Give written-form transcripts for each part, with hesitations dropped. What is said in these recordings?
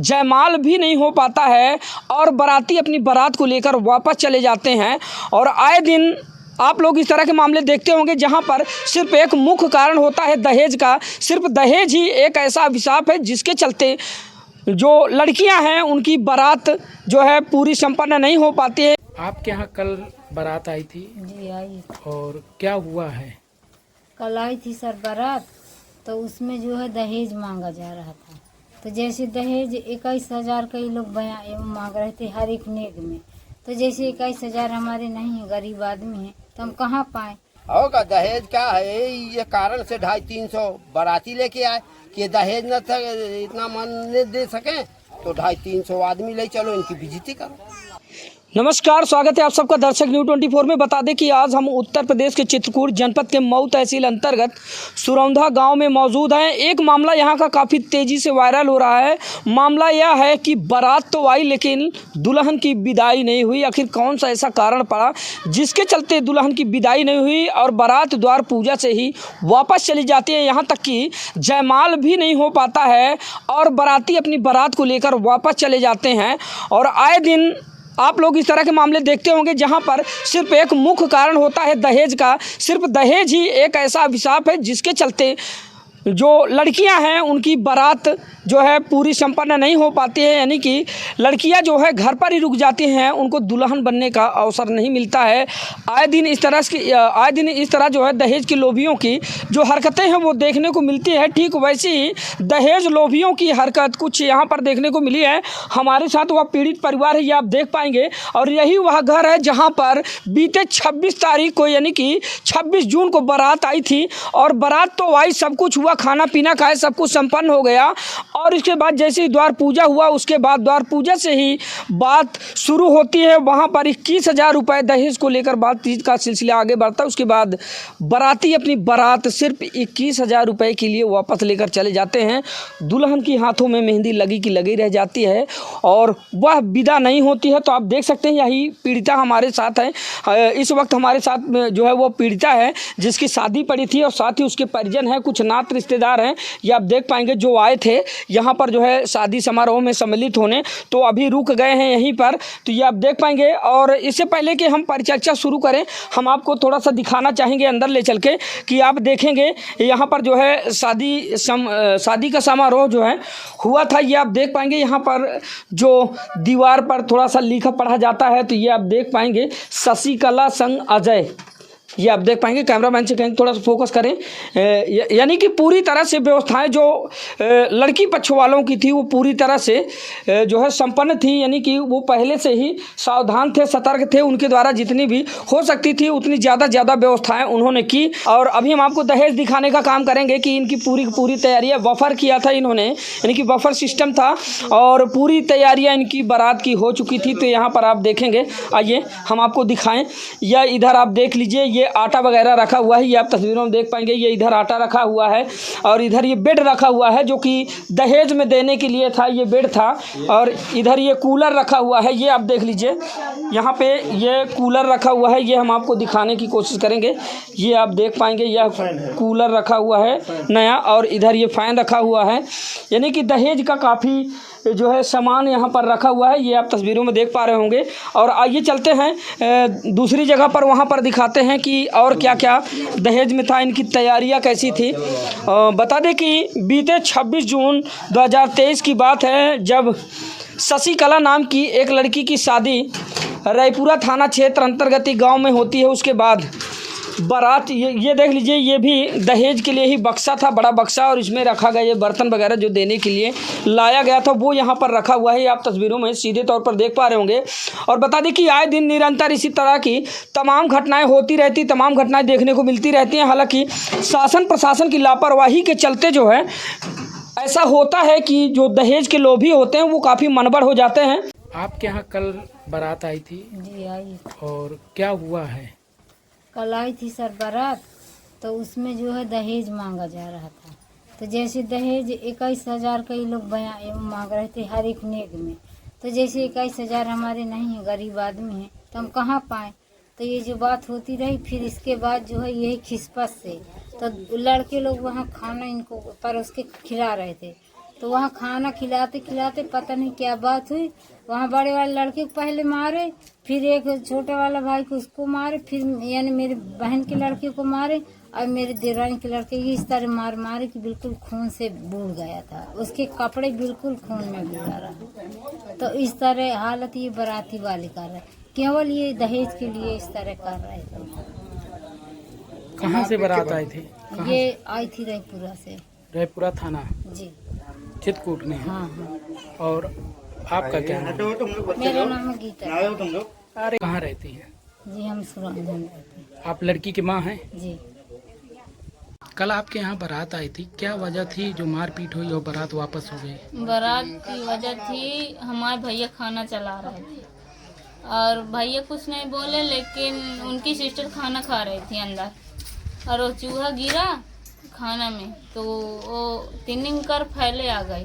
जयमाल भी नहीं हो पाता है और बाराती अपनी बारात को लेकर वापस चले जाते हैं। और आए दिन आप लोग इस तरह के मामले देखते होंगे जहां पर सिर्फ एक मुख्य कारण होता है दहेज का। सिर्फ दहेज ही एक ऐसा अभिशाप है जिसके चलते जो लड़कियां हैं उनकी बारात जो है पूरी संपन्न नहीं हो पाती है। आपके यहाँ कल बारात आई थी? जी आई। और क्या हुआ है? कल आई थी सर बारात, तो उसमें जो है दहेज मांगा जा रहा था। तो जैसे दहेज 21,000 कई लोग मांग रहे थे हर एक नेक में। तो जैसे 21,000 हमारे नहीं है, गरीब आदमी है, तो हम कहाँ पाए। होगा दहेज क्या है, ये कारण से 250-300 बाराती लेके आए कि दहेज न था, इतना मन नहीं दे सके तो 250-300 आदमी ले चलो, इनकी बेइज्जती करो। नमस्कार, स्वागत है आप सबका दर्शक न्यूज़ 24 में। बता दें कि आज हम उत्तर प्रदेश के चित्रकूट जनपद के मऊ तहसील अंतर्गत सुरौंधा गांव में मौजूद हैं। एक मामला यहां का काफ़ी तेज़ी से वायरल हो रहा है। मामला यह है कि बारात तो आई लेकिन दुल्हन की विदाई नहीं हुई। आखिर कौन सा ऐसा कारण पड़ा जिसके चलते दुल्हन की विदाई नहीं हुई और बारात द्वार पूजा से ही वापस चली जाती है। यहाँ तक कि जयमाल भी नहीं हो पाता है और बाराती अपनी बारात को लेकर वापस चले जाते हैं। और आए दिन आप लोग इस तरह के मामले देखते होंगे जहां पर सिर्फ एक मुख्य कारण होता है दहेज का। सिर्फ दहेज ही एक ऐसा अभिशाप है जिसके चलते जो लड़कियां हैं उनकी बारात जो है पूरी संपन्न नहीं हो पाती है। यानी कि लड़कियां जो है घर पर ही रुक जाती हैं, उनको दुल्हन बनने का अवसर नहीं मिलता है। आए दिन इस तरह जो है दहेज के लोभियों की जो हरकतें हैं वो देखने को मिलती है। ठीक वैसे ही दहेज लोभियों की हरकत कुछ यहाँ पर देखने को मिली है। हमारे साथ वह पीड़ित परिवार है, ये आप देख पाएंगे। और यही वह घर है जहाँ पर बीते 26 तारीख को यानी कि 26 जून को बारात आई थी। और बारात तो आई, सब कुछ हुआ, खाना पीना खाए, सब कुछ संपन्न हो गया। और इसके बाद जैसे ही द्वार पूजा हुआ, उसके बाद द्वार पूजा से ही बात शुरू होती है। वहाँ पर 21,000 रुपये दहेज को लेकर बातचीत का सिलसिला आगे बढ़ता है। उसके बाद बाराती अपनी बारात सिर्फ 21,000 रुपये के लिए वापस लेकर चले जाते हैं। दुल्हन की हाथों में मेहंदी लगी की लगी रह जाती है और वह विदा नहीं होती है। तो आप देख सकते हैं यही पीड़िता हमारे साथ है। इस वक्त हमारे साथ जो है वो पीड़िता है जिसकी शादी पड़ी थी और साथ ही उसके परिजन हैं, कुछ नात रिश्तेदार हैं। ये आप देख पाएंगे जो आए थे यहाँ पर जो है शादी समारोह में सम्मिलित होने, तो अभी रुक गए हैं यहीं पर। तो ये आप देख पाएंगे। और इससे पहले कि हम परिचर्चा शुरू करें, हम आपको थोड़ा सा दिखाना चाहेंगे अंदर ले चल के कि आप देखेंगे यहाँ पर जो है शादी का समारोह जो है हुआ था। ये आप देख पाएंगे यहाँ पर जो दीवार पर थोड़ा सा लिखा पढ़ा जाता है, तो ये आप देख पाएंगे शशिकला संग अजय। ये आप देख पाएंगे, कैमरामैन से कहेंगे थोड़ा सा फोकस करें। यानी कि पूरी तरह से व्यवस्थाएं जो लड़की पक्ष वालों की थी वो पूरी तरह से जो है संपन्न थी। यानी कि वो पहले से ही सावधान थे, सतर्क थे। उनके द्वारा जितनी भी हो सकती थी उतनी ज़्यादा व्यवस्थाएं उन्होंने की। और अभी हम आपको दहेज दिखाने का काम करेंगे कि इनकी पूरी तैयारियाँ वफ़र किया था इन्होंने, यानी कि वफ़र सिस्टम था और पूरी तैयारियाँ इनकी बारात की हो चुकी थी। तो यहाँ पर आप देखेंगे, आइए हम आपको दिखाएँ। या इधर आप देख लीजिए, ये आटा वगैरह रखा हुआ है, ये आप तस्वीरों में देख पाएंगे। ये इधर आटा रखा हुआ है और इधर ये बेड रखा हुआ है जो कि दहेज में देने के लिए था, ये बेड था। और इधर ये कूलर रखा हुआ है, ये आप देख लीजिए, यहाँ पे ये कूलर रखा हुआ है। ये हम आपको दिखाने की कोशिश करेंगे। ये आप देख पाएंगे, यह कूलर रखा हुआ है नया और इधर ये फ़ैन रखा हुआ है। यानी कि दहेज का काफ़ी जो है सामान यहाँ पर रखा हुआ है, ये आप तस्वीरों में देख पा रहे होंगे। और आइए चलते हैं दूसरी जगह पर, वहाँ पर दिखाते हैं कि और क्या क्या दहेज में था, इनकी तैयारियाँ कैसी थी। बता दें कि बीते 26 जून 2023 की बात है जब शशिकला नाम की एक लड़की की शादी रायपुरा थाना क्षेत्र अंतर्गत गाँव में होती है। उसके बाद बारात ये देख लीजिए, ये भी दहेज के लिए ही बक्सा था, बड़ा बक्सा, और इसमें रखा गया ये बर्तन वगैरह जो देने के लिए लाया गया था वो यहाँ पर रखा हुआ है। आप तस्वीरों में सीधे तौर पर देख पा रहे होंगे। और बता दें कि आए दिन निरंतर इसी तरह की तमाम घटनाएं होती रहती, तमाम घटनाएं देखने को मिलती रहती हैं। हालांकि शासन प्रशासन की लापरवाही के चलते जो है ऐसा होता है कि जो दहेज के लोभी होते हैं वो काफ़ी मनबड़ हो जाते हैं। आपके यहाँ कल बारात आई थी? जी आई। और क्या हुआ है? कल आई थी सर बारात, तो उसमें जो है दहेज मांगा जा रहा था। तो जैसे दहेज 21,000 कई लोग मांग रहे थे हर एक नेक में। तो जैसे 21,000 हमारे नहीं है, गरीब आदमी हैं, तो हम कहाँ पाएँ। तो ये जो बात होती रही, फिर इसके बाद जो है यही खिसपस से तो लड़के लोग वहाँ खाना इनको परोस के खिला रहे थे। तो वहाँ खाना खिलाते खिलाते पता नहीं क्या बात हुई, वहाँ बड़े वाले लड़के को पहले मारे, फिर एक छोटा वाला भाई को उसको मारे, फिर यानी मेरी बहन के लड़के को मारे और मेरे देवरानी के लड़के की इस तरह मार मारे कि बिल्कुल खून से बूढ़ गया था, उसके कपड़े बिल्कुल खून में बूढ़ा रहा। तो इस तरह हालत ये बाराती वाले कर रहे, केवल ये दहेज के लिए इस तरह कर रहे थे। कहाँ से बारात आई थी? ये आई थी रायपुरा से। रायपुरा थाना जी चित्रकूट में। हाँ हाँ। और आपका क्या नाम है? मेरा नाम है गीता। अरे कहाँ रहती है? जी हम सुरंजन रहते हैं। आप लड़की की माँ हैं? जी कल आपके यहाँ बारात आई थी, क्या वजह थी जो मारपीट हुई और बारात वापस हो गई? बारात की वजह थी हमारे भैया खाना चला रहे थे और भैया कुछ नहीं बोले, लेकिन उनकी सिस्टर खाना खा रही थी अंदर और वो चूहा गिरा खाना में, तो वो तिनिंग कर फैले आ गई।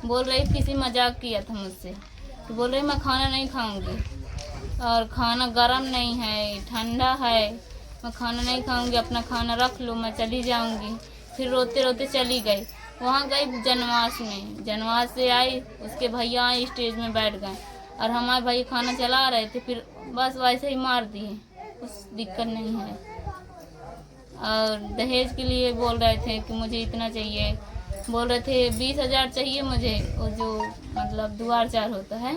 बोल रही किसी मजाक किया था मुझसे, तो बोल रही मैं खाना नहीं खाऊंगी और खाना गर्म नहीं है, ठंडा है, मैं खाना नहीं खाऊंगी, अपना खाना रख लो, मैं चली जाऊंगी। फिर रोते रोते चली गई। वहाँ गई जनवास में, जनवास से आई, उसके भैया आए स्टेज में बैठ गए और हमारे भैया खाना चला रहे थे, फिर बस वैसे ही मार दिए, कुछ दिक्कत नहीं है। और दहेज के लिए बोल रहे थे कि मुझे इतना चाहिए, बोल रहे थे 20,000 चाहिए मुझे, वो जो मतलब दुआर चार होता है,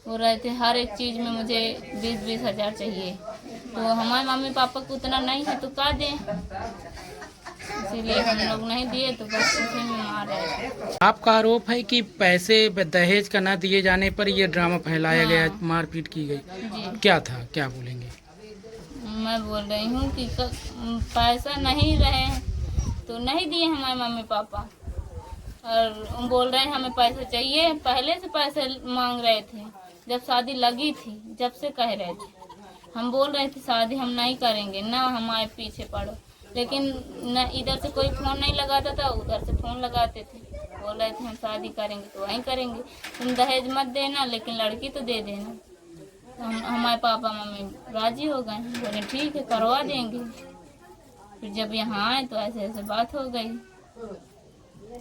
बोल रहे थे हर एक चीज़ में मुझे 20,000 चाहिए। तो हमारे मम्मी पापा को उतना नहीं है तो क्या दें, इसीलिए हम लोग नहीं दिए, तो बस उसी में मार रहे थे। आपका आरोप है कि पैसे दहेज का ना दिए जाने पर ये ड्रामा फैलाया गया, मारपीट की गई। जी क्या था, क्या बोलेंगे? मैं बोल रही हूँ कि पैसा नहीं रहे तो नहीं दिए हमारे मम्मी पापा, और बोल रहे हैं हमें पैसा चाहिए, पहले से पैसे मांग रहे थे, जब शादी लगी थी जब से कह रहे थे। हम बोल रहे थे शादी हम नहीं करेंगे, ना हमारे पीछे पड़ो, लेकिन न इधर से कोई फ़ोन नहीं लगाता था, उधर से फ़ोन लगाते थे, बोल रहे थे हम शादी करेंगे तो वहीं करेंगे, तुम दहेज मत देना लेकिन लड़की तो दे देना। हमारे पापा मम्मी राजी हो गए, बोले ठीक है करवा देंगे। फिर जब यहाँ आए तो ऐसे ऐसे बात हो गई।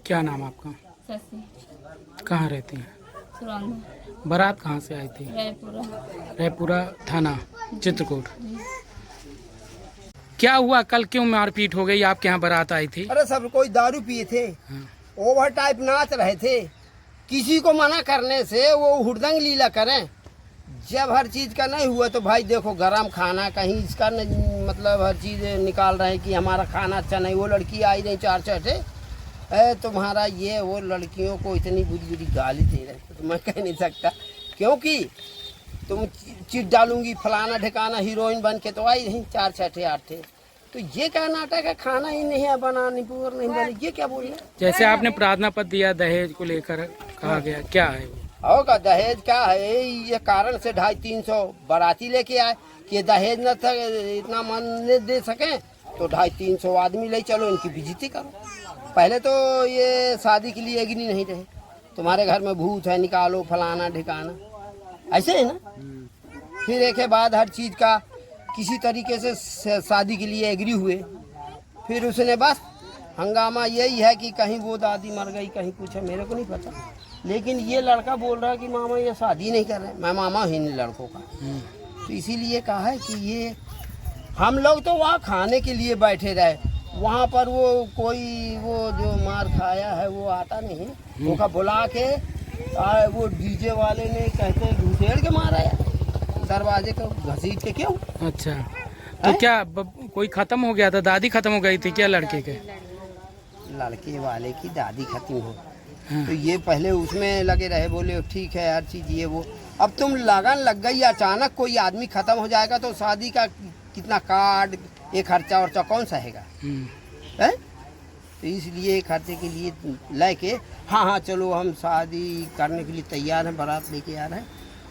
क्या नाम आपका? शशि। कहाँ रहती हैं? सुरंग बारात कहाँ से आई थी? रायपुरा। रायपुरा थाना चित्रकूट। क्या हुआ कल, क्यों मारपीट हो गई? आपके यहाँ बारात आई थी? अरे सब कोई दारू पिए थे, ओवर टाइप नाच रहे थे, किसी को मना करने से वो हुड़दंग लीला करें। जब हर चीज़ का नहीं हुआ तो भाई देखो गरम खाना कहीं इसका नहीं, मतलब हर चीज़ निकाल रहे हैं कि हमारा खाना अच्छा नहीं। वो लड़की आई नहीं चार चटे तुम्हारा ये, वो लड़कियों को इतनी बुरी बुरी गाली दे रहे थे, तो मैं कह नहीं सकता, क्योंकि तुम चिट डालूंगी फलाना ठिकाना हीरोइन बन के तो आई नहीं चार छठे आठे। तो ये क्या नाटक है, खाना ही नहीं है बनानी पूर नहीं बनी, ये क्या बोल रहे? जैसे आपने प्रार्थना पत्र दिया दहेज को लेकर, कहा गया क्या है वो? होगा दहेज क्या है, ये कारण से 250-300 बाराती लेके आए कि दहेज न था, इतना मन नहीं दे सके तो 250-300 आदमी ले चलो, इनकी बेइज्जती करो। पहले तो ये शादी के लिए एग्री नहीं रहे, तुम्हारे घर में भूत है निकालो फलाना ठिकाना, ऐसे है ना। फिर एक के बाद हर चीज़ का किसी तरीके से शादी के लिए एग्री हुए। फिर उसने बस हंगामा यही है कि कहीं वो दादी मर गई, कहीं कुछ है, मेरे को नहीं पता, लेकिन ये लड़का बोल रहा है कि मामा ये शादी नहीं कर रहे। मैं मामा ही नहीं लड़कों का, तो इसीलिए कहा है कि ये हम लोग तो वहाँ खाने के लिए बैठे रहे, वहाँ पर वो कोई वो जो मार खाया है वो आता नहीं, वो का बुला के वो डीजे वाले ने कहते घुसेड़ के मारा है दरवाजे को घसीट के। क्यों? अच्छा, तो क्या कोई खत्म हो गया था? दादी खत्म हो गई थी क्या लड़के के? लड़के वाले की दादी खत्म हो, हाँ। तो ये पहले उसमें लगे रहे, बोले ठीक है हर चीज़ ये वो। अब तुम लगन लग गई, अचानक कोई आदमी खत्म हो जाएगा तो शादी का कितना कार्ड, ये खर्चा वर्चा कौन सहेगा है? तो इसलिए खर्चे के लिए लेके हाँ चलो हम शादी करने के लिए तैयार हैं, बारात लेके आ रहे हैं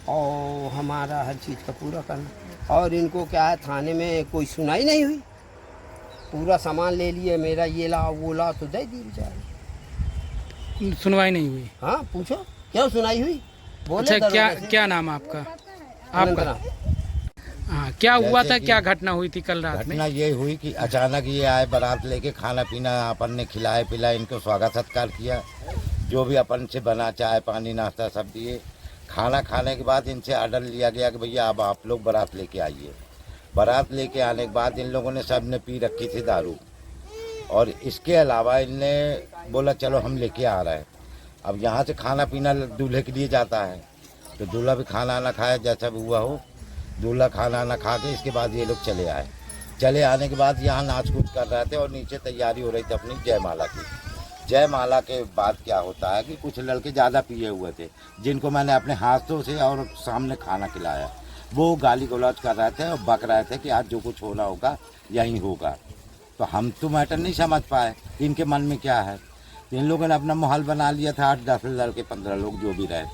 और हमारा हर चीज़ का पूरा करना। और इनको क्या है, थाने में कोई सुनाई नहीं हुई, पूरा सामान ले लिए, मेरा ये लाओ वो लाओ, तो दे दी बेचारे, सुनवाई नहीं हुई। हाँ पूछो क्यों सुनाई हुई, बोले। अच्छा, क्या नाम आपका? आपका हाँ, क्या हुआ था, क्या घटना हुई थी कल रात में? घटना ये हुई कि अचानक ये आए बारात लेके, खाना पीना अपन ने खिलाए पिलाए, इनको स्वागत सत्कार किया। जो भी अपन से बना, चाय पानी नाश्ता सब दिए। खाना खाने के बाद इनसे आर्डर लिया गया कि भैया अब आप लोग बारात लेके आइए। बारात लेके आने के बाद इन लोगों ने सब ने पी रखी थी दारू, और इसके अलावा इनने बोला चलो हम लेके आ रहे हैं। अब यहाँ से खाना पीना दूल्हे के लिए जाता है, तो दूल्हा भी खाना ना खाया, जैसा भी हुआ हो। दूल्हा खाना ना खा के इसके बाद ये लोग चले आए। चले आने के बाद यहाँ नाच कूद कर रहे थे और नीचे तैयारी हो रही थी अपनी जयमाला की। जयमाला के बाद क्या होता है कि कुछ लड़के ज़्यादा पिए हुए थे, जिनको मैंने अपने हाथों से और सामने खाना खिलाया। वो गाली गलौज कर रहे थे और बक रहे थे कि आज जो कुछ होना होगा यहीं होगा। तो हम तो मैटर नहीं समझ पाए कि इनके मन में क्या है। इन लोगों ने अपना माहौल बना लिया था, 8-10 लड़के 15 लोग जो भी रहे।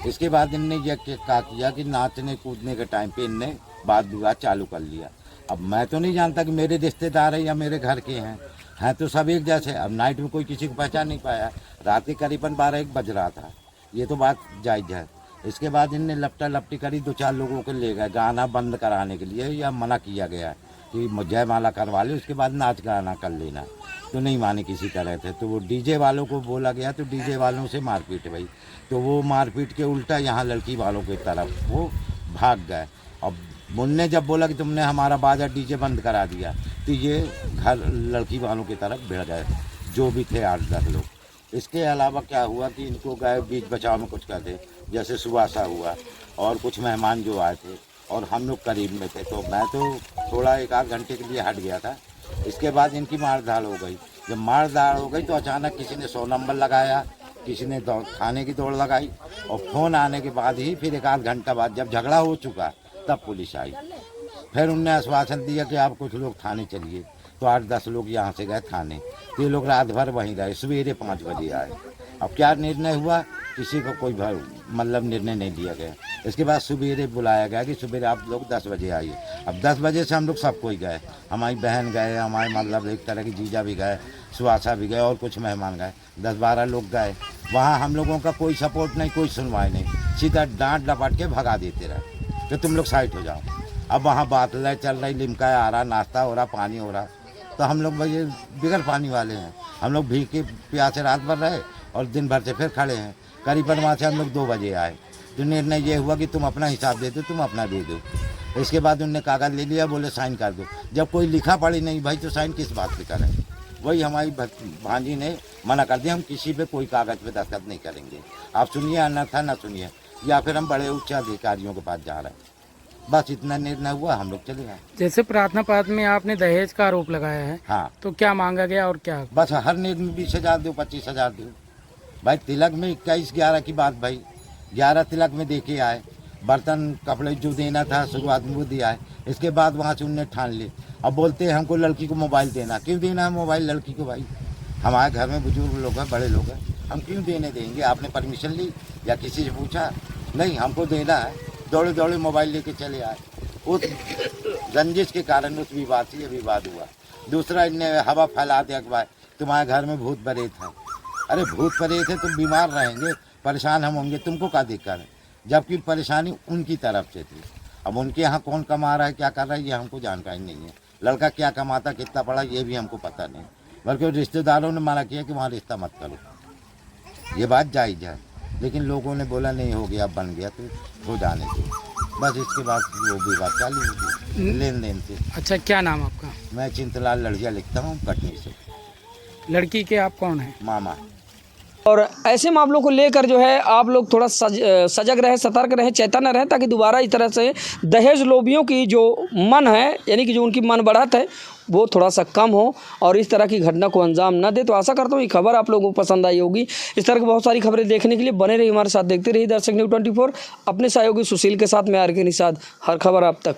इसके बाद इनने ये क्या किया कि नाचने कूदने के टाइम पे इनने बात विवाद चालू कर लिया। अब मैं तो नहीं जानता कि मेरे रिश्तेदार हैं या मेरे घर के हैं तो सब एक जैसे। अब नाइट में कोई किसी को पहचान नहीं पाया। रात के करीबन 12-1 बज रहा था, ये तो बात जायज़ है। इसके बाद इनने लपटा लपटी करी, 2-4 लोगों को ले गए गाना बंद कराने के लिए, या मना किया गया कि जयमाला करवा ले, उसके बाद नाच गाना कर लेना। तो नहीं माने किसी तरह थे। तो वो डीजे वालों को बोला गया, तो डीजे वालों से मारपीट भाई। तो वो मारपीट के उल्टा यहाँ लड़की वालों की तरफ वो भाग गए। अब उनने जब बोला कि तुमने हमारा बाजा डीजे बंद करा दिया, तो ये घर लड़की वालों की तरफ भिड़ गए, जो भी थे 8-10 लोग। इसके अलावा क्या हुआ कि इनको गए बीच बचाव में कुछ कहते, जैसे सुबासा हुआ और कुछ मेहमान जो आए थे, और हम लोग करीब में थे। तो मैं तो थोड़ा 1-8 घंटे के लिए हट गया था। इसके बाद इनकी मारधाड़ हो गई। जब मारधाड़ हो गई तो अचानक किसी ने 100 नंबर लगाया, किसी ने थाने की दौड़ लगाई, और फ़ोन आने के बाद ही फिर 1-8 घंटा बाद जब झगड़ा हो चुका तब पुलिस आई। फिर उनने आश्वासन दिया कि आप कुछ लोग थाने चलिए। तो 8-10 लोग यहाँ से गए थाने। तो ये लोग रात भर वहीं रहे, सवेरे 5 बजे आए। अब क्या निर्णय हुआ, किसी को कोई मतलब निर्णय नहीं दिया गया। इसके बाद सवेरे बुलाया गया कि सवेरे आप लोग 10 बजे आइए। अब 10 बजे से हम लोग सब कोई गए, हमारी बहन गए, हमारे मतलब एक तरह की जीजा भी गए, सुहासा भी गए, और कुछ मेहमान गए, 10-12 लोग गए। वहाँ हम लोगों का कोई सपोर्ट नहीं, कोई सुनवाई नहीं, सीधा डांट डपट के भगा देते रहे कि तुम लोग साइड हो जाओ। अब वहाँ बातलें चल रही, लिमका आ रहा, नाश्ता हो रहा, पानी हो रहा। तो हम लोग भाई बिगड़ पानी वाले हैं, हम लोग भीग के प्यासे रात भर रहे और दिन भर से फिर खड़े हैं। करीबन वहाँ से हम लोग 2 बजे आए। तो निर्णय ये हुआ कि तुम अपना हिसाब दे दो, तुम अपना दे दो। इसके बाद उनने कागज़ ले लिया, बोले साइन कर दो। जब कोई लिखा पढ़ी नहीं भाई, तो साइन किस बात पे करें। वही हमारी भांजी ने मना कर दिया, हम किसी पे कोई कागज़ पे दस्तखत नहीं करेंगे, आप सुनिए अन्यथा ना सुनिए, या फिर हम बड़े उच्च अधिकारियों के पास जा रहे हैं। बस इतना निर्णय हुआ, हम लोग चले गए। जैसे प्रार्थना पाठ में आपने दहेज का आरोप लगाया है, हाँ, तो क्या मांगा गया और क्या? बस हर निर्णय में 20,000 दो, 25,000 दो। भाई तिलक में 21-11 की बात, भाई 11 तिलक में देके आए। बर्तन कपड़े जो देना था शुरुआत में वो दिया है। इसके बाद वहाँ से उनने ठान ली। अब बोलते हैं हमको लड़की को मोबाइल देना। क्यों देना है मोबाइल लड़की को? भाई हमारे घर में बुजुर्ग लोग हैं, बड़े लोग हैं, हम क्यों देने देंगे? आपने परमिशन ली या किसी से पूछा? नहीं, हमको देना है। दौड़े दौड़े मोबाइल लेके चले आए। उस रंजिश के कारण उस विवाद से ये विवाद हुआ। दूसरा, इनने हवा फैला दिया कि भाई तुम्हारे घर में भूत प्रेत है। अरे भूत प्रेत है, तुम बीमार रहेंगे, परेशान हम होंगे, तुमको क्या दिक्कत है? जबकि परेशानी उनकी तरफ से थी। अब उनके यहाँ कौन कमा रहा है, क्या कर रहा है, ये हमको जानकारी नहीं है। लड़का क्या कमाता, कितना पड़ा, ये भी हमको पता नहीं। बल्कि रिश्तेदारों ने मना किया कि वहाँ रिश्ता मत करो। ये बात जायज़ है, लेकिन लोगों ने बोला नहीं हो गया, अब बन गया तो हो जाने दो। बस इसके बाद वो भी बात चालू होगी लेन देन से। अच्छा, क्या नाम आपका? मैं चिंतलाल लड़िया लिखता हूँ, कटनी से। लड़की के आप कौन हैं? मामा। और ऐसे मामलों को लेकर जो है आप लोग थोड़ा सजग रहे, सतर्क रहे, चैतन्य रहे, ताकि दोबारा इस तरह से दहेज लोभियों की जो मन है, यानी कि जो उनकी मन बढ़त है, वो थोड़ा सा कम हो और इस तरह की घटना को अंजाम न दे। तो आशा करता हूँ ये खबर आप लोगों को पसंद आई होगी। इस तरह की बहुत सारी खबरें देखने के लिए बने रहिए हमारे साथ, देखते रहिए दर्शक न्यूज़ 24। अपने सहयोगी सुशील के साथ मैं आर के निषाद, हर खबर आप तक।